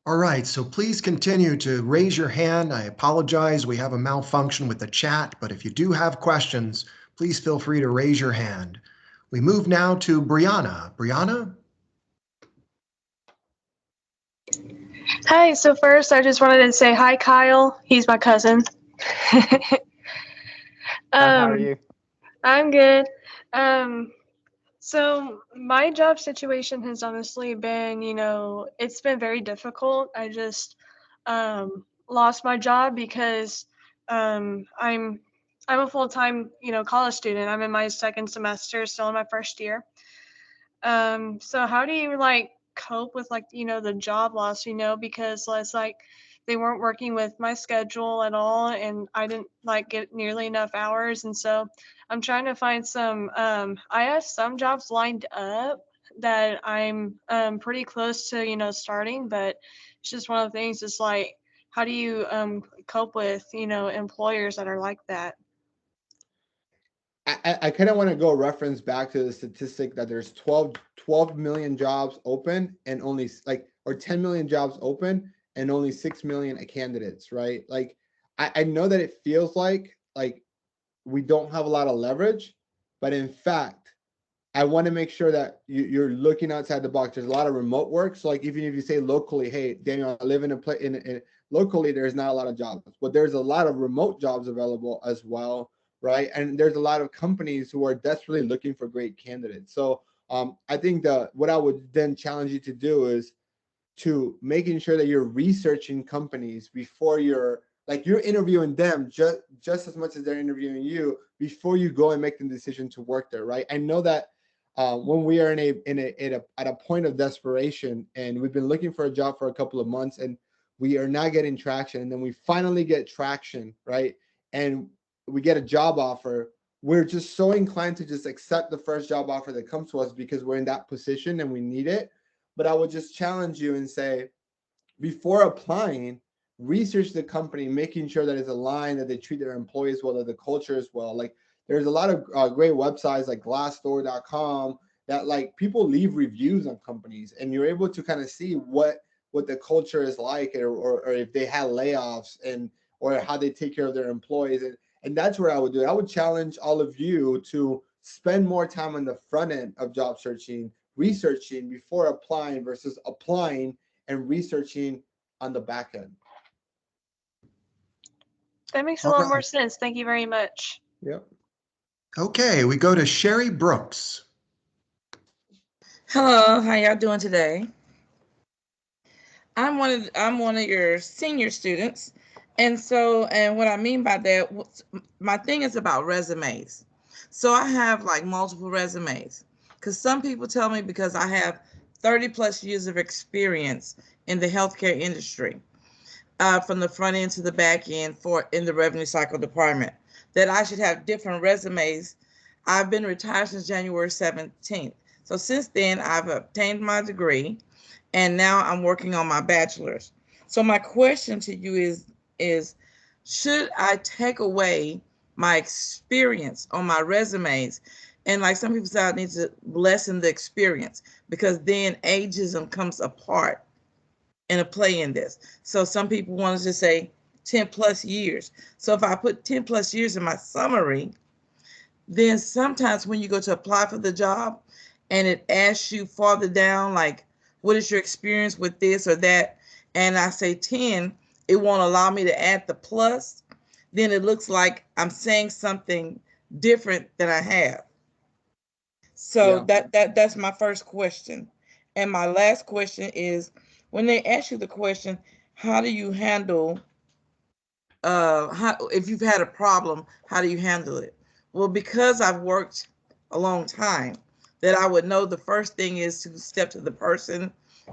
All right, so please continue to raise your hand. I apologize, we have a malfunction with the chat, but if you do have questions, please feel free to raise your hand. We move now to Brianna. Brianna? Hi, so first I just wanted to say hi, Kyle. He's my cousin. How are you? I'm good. So my job situation has honestly been, it's been very difficult. I just lost my job because I'm a full-time, college student. I'm in my second semester, still in my first year. So how do you like cope with like, the job loss, because it's like they weren't working with my schedule at all and I didn't like get nearly enough hours. And so I'm trying to find some, I have some jobs lined up that I'm pretty close to, starting, but it's just one of the things. It's like, how do you cope with, employers that are like that? I kind of want to go reference back to the statistic that there's 12 million jobs open and only like or 10 million jobs open and only 6 million candidates, right? Like I know that it feels like we don't have a lot of leverage, but in fact, I want to make sure that you're looking outside the box. There's a lot of remote work. So like even if you say locally, hey, Daniel, I live in a place in locally, there's not a lot of jobs, but there's a lot of remote jobs available as well, right? And there's a lot of companies who are desperately looking for great candidates. So I think that what I would then challenge you to do is to making sure that you're researching companies before you're interviewing them just as much as they're interviewing you before you go and make the decision to work there, right? I know that when we are at a point of desperation and we've been looking for a job for a couple of months and we are not getting traction, and then we finally get traction, right? And we get a job offer, we're just so inclined to just accept the first job offer that comes to us because we're in that position and we need it. But I would just challenge you and say, before applying, research the company, making sure that it's aligned, that they treat their employees well, that the culture is well. Like there's a lot of great websites like Glassdoor.com that like people leave reviews on companies, and you're able to kind of see what the culture is like, or if they had layoffs, and or how they take care of their employees. And that's where I would do it. I would challenge all of you to spend more time on the front end of job searching, researching before applying versus applying and researching on the back end. That makes a All lot right. more sense. Thank you very much. Yep. Okay, we go to Sherry Brooks. Hello, how y'all doing today? I'm one of your senior students, and what I mean by that, my thing is about resumes. So I have like multiple resumes because some people tell me because I have 30 plus years of experience in the healthcare industry, from the front end to the back end for in the revenue cycle department, that I should have different resumes. I've been retired since January 17th. So since then, I've obtained my degree, and now I'm working on my bachelor's. So my question to you is should I take away my experience on my resumes? And like some people say, I need to lessen the experience because then ageism comes apart in a play in this. So some people want to just say 10 plus years. So if I put 10 plus years in my summary, then sometimes when you go to apply for the job and it asks you farther down, like, what is your experience with this or that? And I say 10, it won't allow me to add the plus. Then it looks like I'm saying something different than I have. So Yeah. that's my first question. And my last question is, when they ask you the question, how do you handle how if you've had a problem, how do you handle it? Well, because I've worked a long time, that I would know the first thing is to step to the person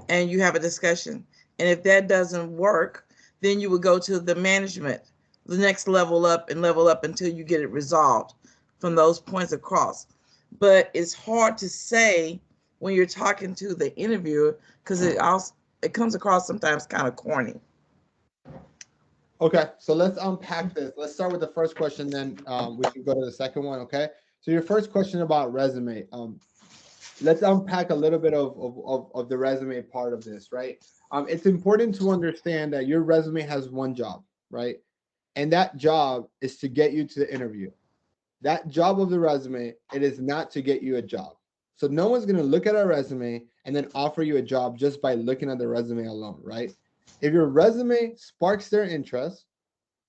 and you have a discussion. And if that doesn't work, then you would go to the management, the next level up and level up until you get it resolved from those points across. But it's hard to say when you're talking to the interviewer because it comes across sometimes kind of corny. Okay, so let's unpack this. Let's start with the first question, then we can go to the second one. Okay, so your first question about resume. Let's unpack a little bit of the resume part of this, right? It's important to understand that your resume has one job, right? And that job is to get you to the interview. That job of the resume, it is not to get you a job. So no one's going to look at a resume and then offer you a job just by looking at the resume alone, right? If your resume sparks their interest,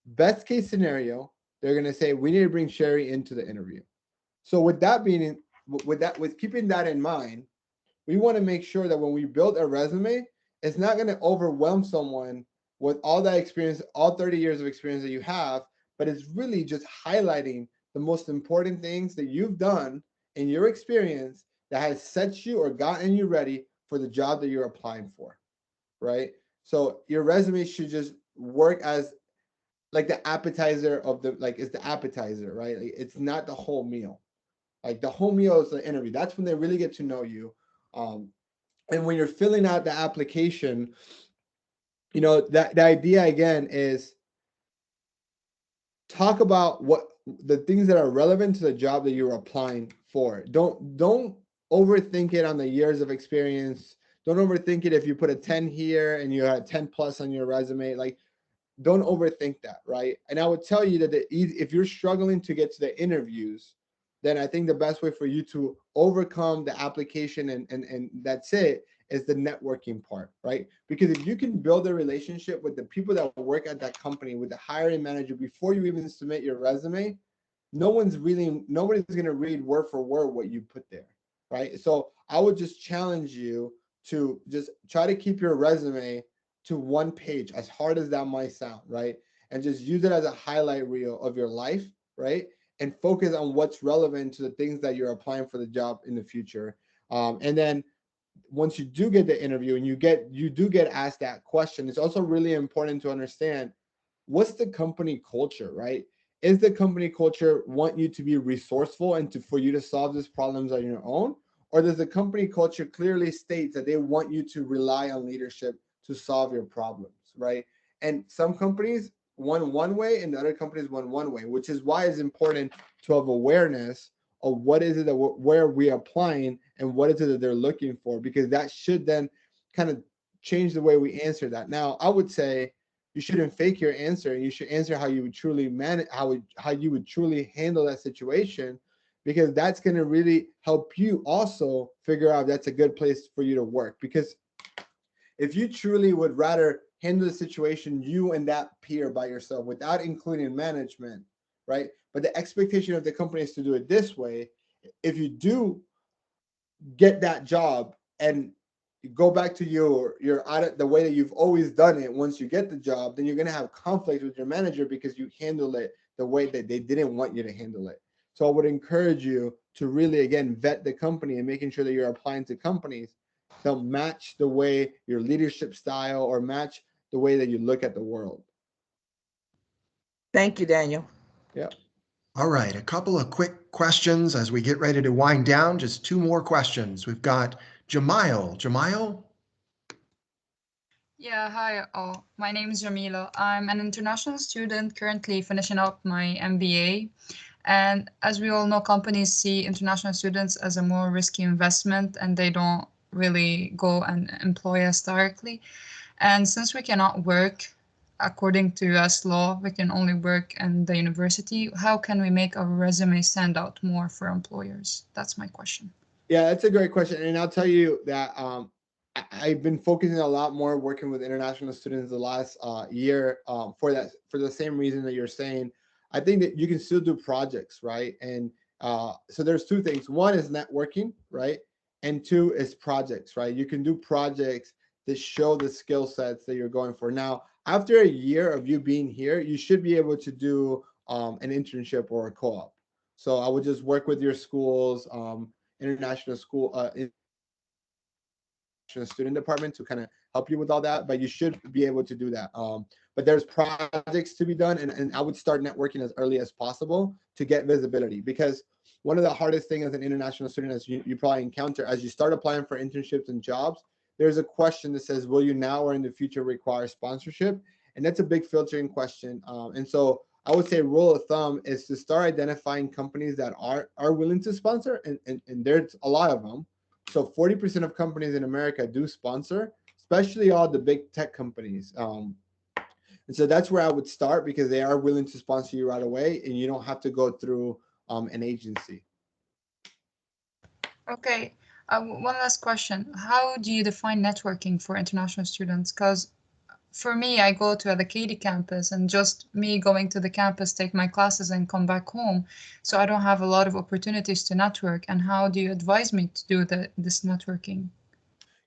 best case scenario, they're going to say, we need to bring Sherry into the interview. So with that being, with keeping that in mind, we want to make sure that when we build a resume, it's not going to overwhelm someone with all that experience, all 30 years of experience that you have, but it's really just highlighting the most important things that you've done in your experience that has set you or gotten you ready for the job that you're applying for, right? So your resume should just work as like the appetizer of the, like it's the appetizer, right? Like, it's not the whole meal. Like the whole meal is the interview. That's when they really get to know you. And when you're filling out the application, you know, that the idea again is talk about what the things that are relevant to the job that you're applying for. Don't overthink it on the years of experience. don't overthink it. If you put a 10 here and you had 10 plus on your resume, like don't overthink that, right? And I would tell you that if you're struggling to get to the interviews, then I think the best way for you to overcome the application and that's it is the networking part, right? Because if you can build a relationship with the people that work at that company, with the hiring manager before you even submit your resume, nobody's going to read word for word what you put there, right? So I would just challenge you to just try to keep your resume to one page, as hard as that might sound, right? And just use it as a highlight reel of your life, right? And focus on what's relevant to the things that you're applying for the job in the future. And then once you do get the interview and you do get asked that question, it's also really important to understand what's the company culture, right? Is the company culture want you to be resourceful and for you to solve these problems on your own? Or does the company culture clearly state that they want you to rely on leadership to solve your problems, right? And some companies want one way and the other companies want one way, which is why it's important to have awareness of what is it that where we're applying and what is it that they're looking for, because that should then kind of change the way we answer that. Now, I would say you shouldn't fake your answer. You should answer how you would truly manage, how you would truly handle that situation, because that's going to really help you also figure out if that's a good place for you to work. Because if you truly would rather handle the situation you and that peer by yourself without including management, right? But the expectation of the company is to do it this way. If you do get that job and go back to your the way that you've always done it, once you get the job, then you're going to have conflict with your manager because you handle it the way that they didn't want you to handle it. So I would encourage you to really, again, vet the company and making sure that you're applying to companies that match the way your leadership style or match the way that you look at the world. Thank you, Daniel. Yeah. All right, a couple of quick questions as we get ready to wind down. Just two more questions. We've got Jamail. Jamail? Yeah, hi all. My name is Jamila. I'm an international student currently finishing up my MBA. And as we all know, companies see international students as a more risky investment and they don't really go and employ us directly. And since we cannot work according to US law, we can only work in the university. How can we make our resume stand out more for employers? That's my question. Yeah, that's a great question. And I'll tell you that I've been focusing a lot more working with international students the last year for the same reason that you're saying. I think that you can still do projects, right? And so there's two things. One is networking, right? And two is projects, right? You can do projects that show the skill sets that you're going for. Now, after a year of you being here, you should be able to do an internship or a co-op. So I would just work with your schools, international school, student department to kind of help you with all that, but you should be able to do that. But there's projects to be done, and I would start networking as early as possible to get visibility, because one of the hardest things as an international student, as you probably encounter as you start applying for internships and jobs, there's a question that says, will you now or in the future require sponsorship? And that's a big filtering question. And so I would say rule of thumb is to start identifying companies that are willing to sponsor, and there's a lot of them. So 40% of companies in America do sponsor, especially all the big tech companies. And so that's where I would start, because they are willing to sponsor you right away and you don't have to go through an agency. Okay, one last question. How do you define networking for international students? Because for me, I go to the Katy campus, and just me going to the campus, take my classes and come back home. So I don't have a lot of opportunities to network. And how do you advise me to do this networking?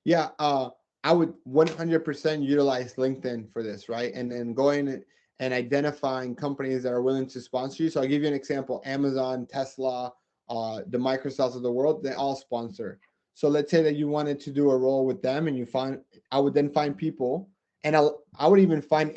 Yeah, I would 100% utilize LinkedIn for this, right? And then going and identifying companies that are willing to sponsor you. So I'll give you an example. Amazon, Tesla, the Microsofts of the world, they all sponsor. So let's say that you wanted to do a role with them, and I would then find people, and I would even find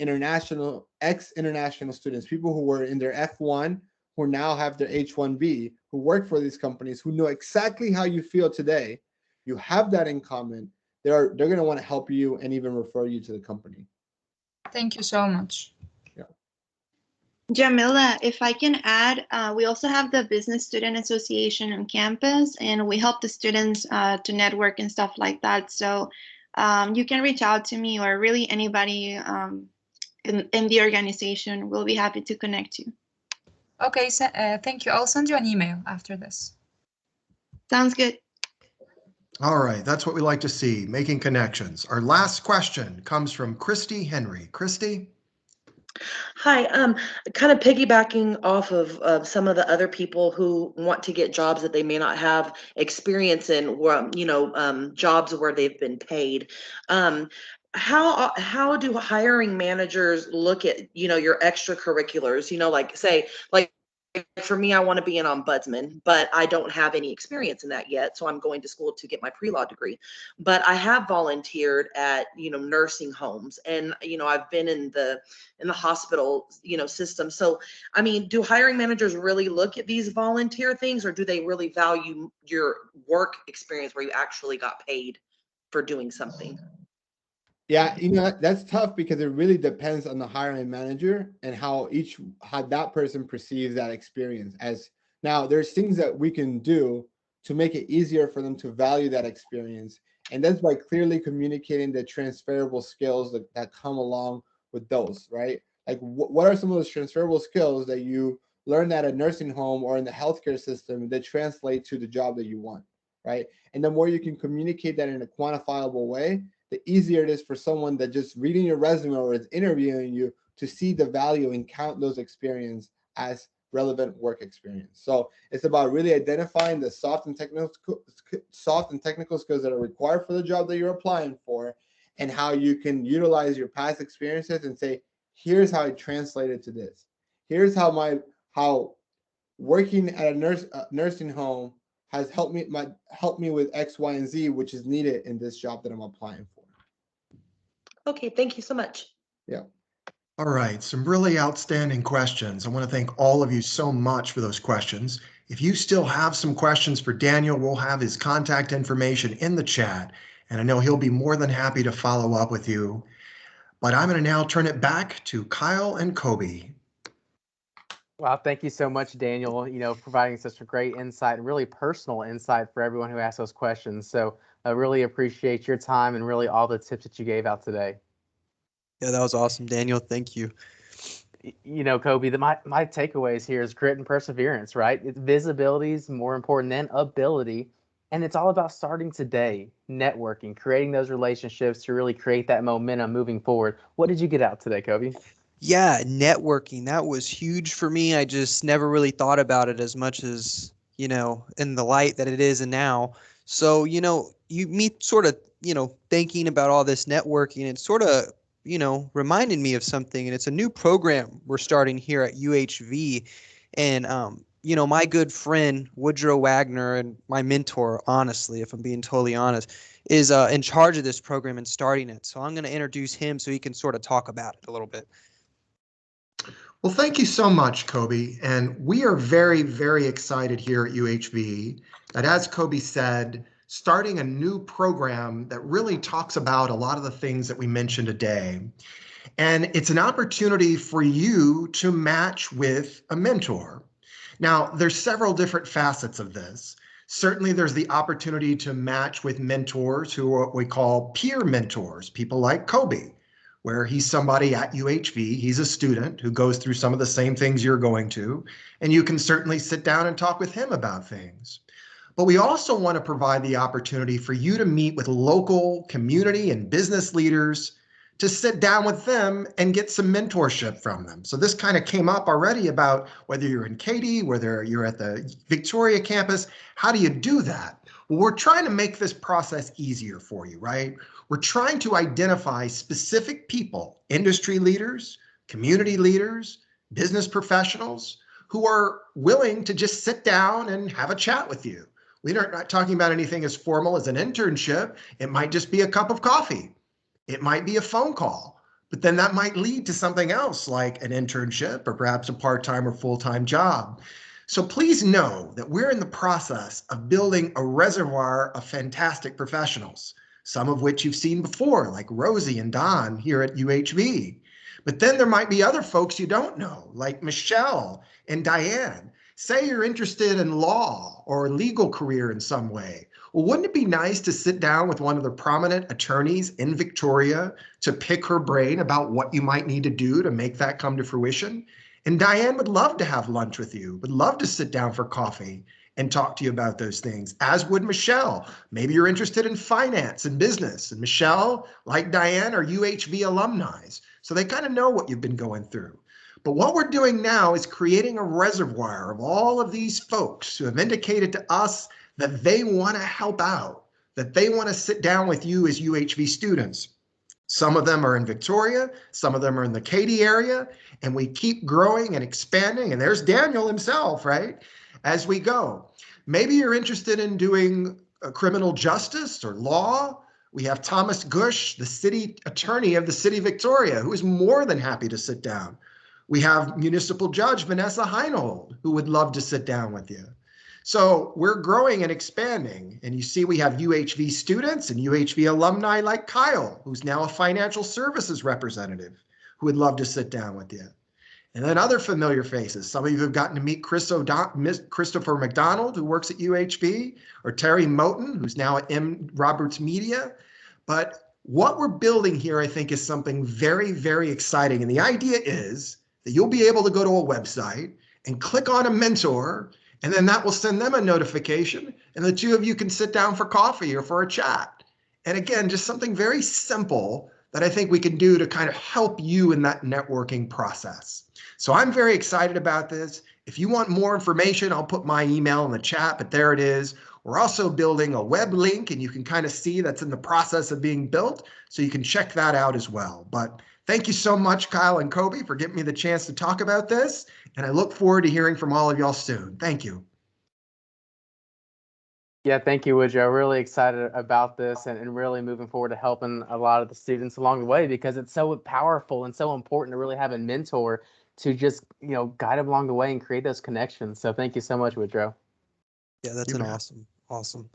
ex-international students, people who were in their F1, who now have their H1B, who work for these companies, who know exactly how you feel today. You have that in common. They're going to want to help you and even refer you to the company. Thank you so much. Yeah. Jamila, if I can add, we also have the Business Student Association on campus, and we help the students to network and stuff like that. So you can reach out to me, or really anybody in the organization. We'll be happy to connect you. Okay, so, thank you. I'll send you an email after this. Sounds good. All right, that's what we like to see, making connections. Our last question comes from Christy Henry. Christy? Hi, kind of piggybacking off of some of the other people who want to get jobs that they may not have experience in, jobs where they've been paid. How do hiring managers look at, your extracurriculars? Like say, like for me, I want to be an ombudsman, but I don't have any experience in that yet. So I'm going to school to get my pre-law degree. But I have volunteered at, nursing homes, and, I've been in the hospital, system. So, I mean, do hiring managers really look at these volunteer things, or do they really value your work experience where you actually got paid for doing something? Yeah, that's tough because it really depends on the hiring manager and how that person perceives that experience. As now, there's things that we can do to make it easier for them to value that experience, and that's by clearly communicating the transferable skills that come along with those, right? Like, what are some of those transferable skills that you learn at a nursing home or in the healthcare system that translate to the job that you want, right? And the more you can communicate that in a quantifiable way, the easier it is for someone that just reading your resume or is interviewing you to see the value and count those experience as relevant work experience. So it's about really identifying the soft and technical skills that are required for the job that you're applying for, and how you can utilize your past experiences and say, here's how I translated to this. Here's how working at a nursing home has helped me with X, Y, and Z, which is needed in this job that I'm applying for. Okay, thank you so much. Yeah. All right, some really outstanding questions. I want to thank all of you so much for those questions. If you still have some questions for Daniel, we'll have his contact information in the chat, and I know he'll be more than happy to follow up with you. But I'm going to now turn it back to Kyle and Kobe. Wow, thank you so much, Daniel, providing such a great insight and really personal insight for everyone who asked those questions. So I really appreciate your time and really all the tips that you gave out today. Yeah, that was awesome, Daniel. Thank you. Kobe, my takeaways here is grit and perseverance, right? Visibility is more important than ability. And it's all about starting today, networking, creating those relationships to really create that momentum moving forward. What did you get out today, Kobe? Yeah, networking, that was huge for me. I just never really thought about it as much as, in the light that it is and now. So, me sort of, thinking about all this networking, it sort of, reminded me of something. And it's a new program we're starting here at UHV. And, my good friend, Woodrow Wagner, and my mentor, honestly, if I'm being totally honest, is in charge of this program and starting it. So I'm going to introduce him so he can sort of talk about it a little bit. Well, thank you so much, Kobe. And we are very, very excited here at UHV that, as Kobe said, starting a new program that really talks about a lot of the things that we mentioned today. And it's an opportunity for you to match with a mentor. Now, there's several different facets of this. Certainly, there's the opportunity to match with mentors who are what we call peer mentors, people like Kobe, where he's somebody at UHV, he's a student who goes through some of the same things you're going to, and you can certainly sit down and talk with him about things. But we also want to provide the opportunity for you to meet with local community and business leaders, to sit down with them and get some mentorship from them. So this kind of came up already about whether you're in Katy, whether you're at the Victoria campus, how do you do that? Well, we're trying to make this process easier for you, right? We're trying to identify specific people, industry leaders, community leaders, business professionals who are willing to just sit down and have a chat with you. We're not talking about anything as formal as an internship. It might just be a cup of coffee. It might be a phone call, but then that might lead to something else like an internship or perhaps a part-time or full-time job. So please know that we're in the process of building a reservoir of fantastic professionals, some of which you've seen before, like Rosie and Don here at UHV. But then there might be other folks you don't know, like Michelle and Diane. Say you're interested in law or a legal career in some way. Well, wouldn't it be nice to sit down with one of the prominent attorneys in Victoria to pick her brain about what you might need to do to make that come to fruition? And Diane would love to have lunch with you, would love to sit down for coffee and talk to you about those things, as would Michelle. Maybe you're interested in finance and business. And Michelle, like Diane, are UHV alumni. So they kind of know what you've been going through. But what we're doing now is creating a reservoir of all of these folks who have indicated to us that they want to help out, that they want to sit down with you as UHV students. Some of them are in Victoria, some of them are in the Katy area, and we keep growing and expanding. And there's Daniel himself, right? As we go. Maybe you're interested in doing criminal justice or law. We have Thomas Gush, the city attorney of the city of Victoria, who is more than happy to sit down. We have municipal judge Vanessa Heinold, who would love to sit down with you. So we're growing and expanding. And you see we have UHV students and UHV alumni like Kyle, who's now a financial services representative, who would love to sit down with you. And then other familiar faces. Some of you have gotten to meet Christopher McDonald, who works at UHV, or Terry Moten, who's now at M. Roberts Media. But what we're building here, I think, is something very, very exciting. And the idea is that you'll be able to go to a website and click on a mentor, and then that will send them a notification, and the two of you can sit down for coffee or for a chat. And again, just something very simple that I think we can do to kind of help you in that networking process. So I'm very excited about this. If you want more information, I'll put my email in the chat, but there it is. We're also building a web link, and you can kind of see that's in the process of being built, so you can check that out as well. But thank you so much, Kyle and Kobe, for giving me the chance to talk about this, and I look forward to hearing from all of y'all soon. Thank you. Yeah, thank you, Woodrow. Really excited about this and really moving forward to helping a lot of the students along the way, because it's so powerful and so important to really have a mentor to just, guide them along the way and create those connections. So thank you so much, Woodrow. Yeah, that's an awesome.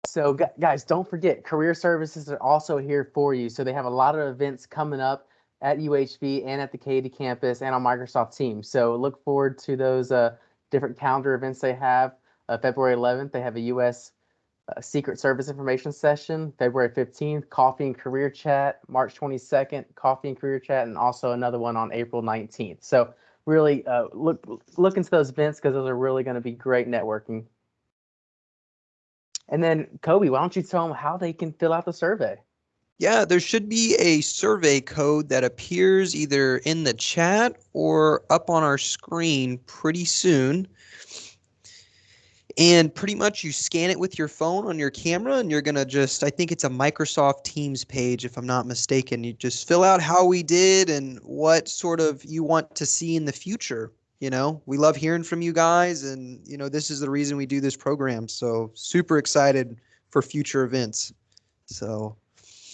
So guys, don't forget, career services are also here for you. So they have a lot of events coming up at UHV and at the Katy campus and on Microsoft Teams. So look forward to those different calendar events they have. February 11th, they have a U.S. Secret Service information session. February 15th, coffee and career chat. March 22nd, coffee and career chat, and also another one on April 19th. So really look into those events, because those are really going to be great networking. And then Kobe, why don't you tell them how they can fill out the survey? Yeah, there should be a survey code that appears either in the chat or up on our screen pretty soon. And pretty much you scan it with your phone on your camera, and you're going to I think it's a Microsoft Teams page, if I'm not mistaken. You just fill out how we did and what sort of you want to see in the future. We love hearing from you guys, and, this is the reason we do this program. So super excited for future events. So.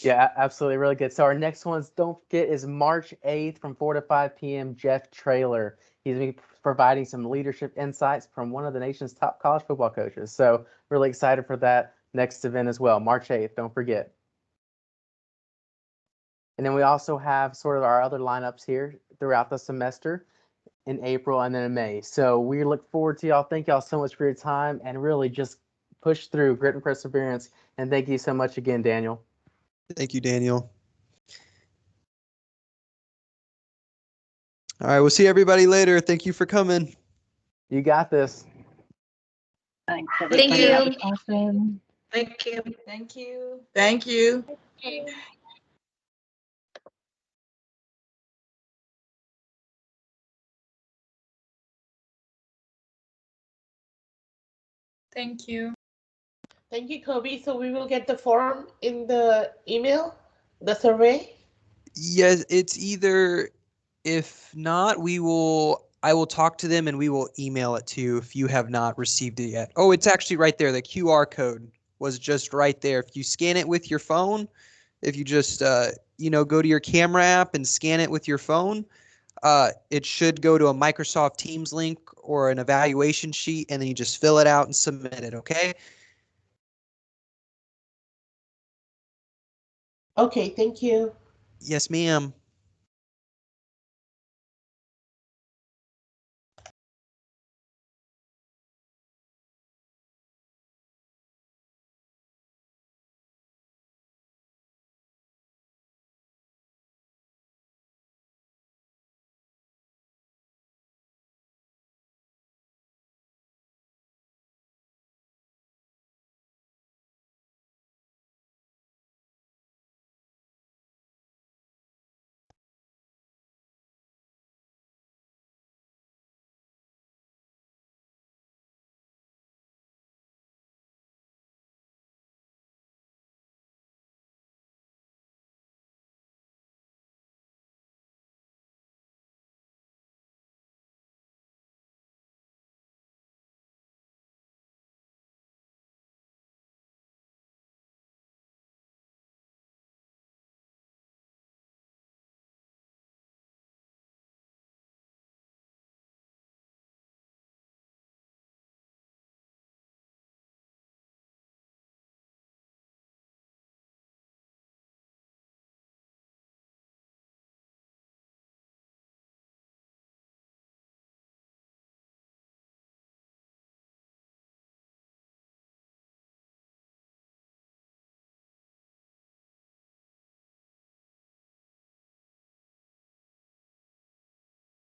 Yeah, absolutely. Really good. So our next ones, don't forget, is March 8th from 4 to 5 p.m. Jeff Traylor. He's going to be providing some leadership insights from one of the nation's top college football coaches. So really excited for that next event as well. March 8th, don't forget. And then we also have sort of our other lineups here throughout the semester in April and then in May. So we look forward to y'all. Thank y'all so much for your time, and really just push through, grit and perseverance. And thank you so much again, Daniel. Thank you, Daniel. All right, we'll see everybody later. Thank you for coming. You got this. Thanks, Thank you. Awesome. Thank you. Thank you. Thank you. Thank you. Thank you, Kobe. So we will get the form in the email, the survey. Yes, it's either, if not, I will talk to them and we will email it to you if you have not received it yet. Oh, it's actually right there. The QR code was just right there. If you scan it with your phone, if you just, go to your camera app and scan it with your phone, it should go to a Microsoft Teams link or an evaluation sheet, and then you just fill it out and submit it, okay? Okay, thank you. Yes, ma'am.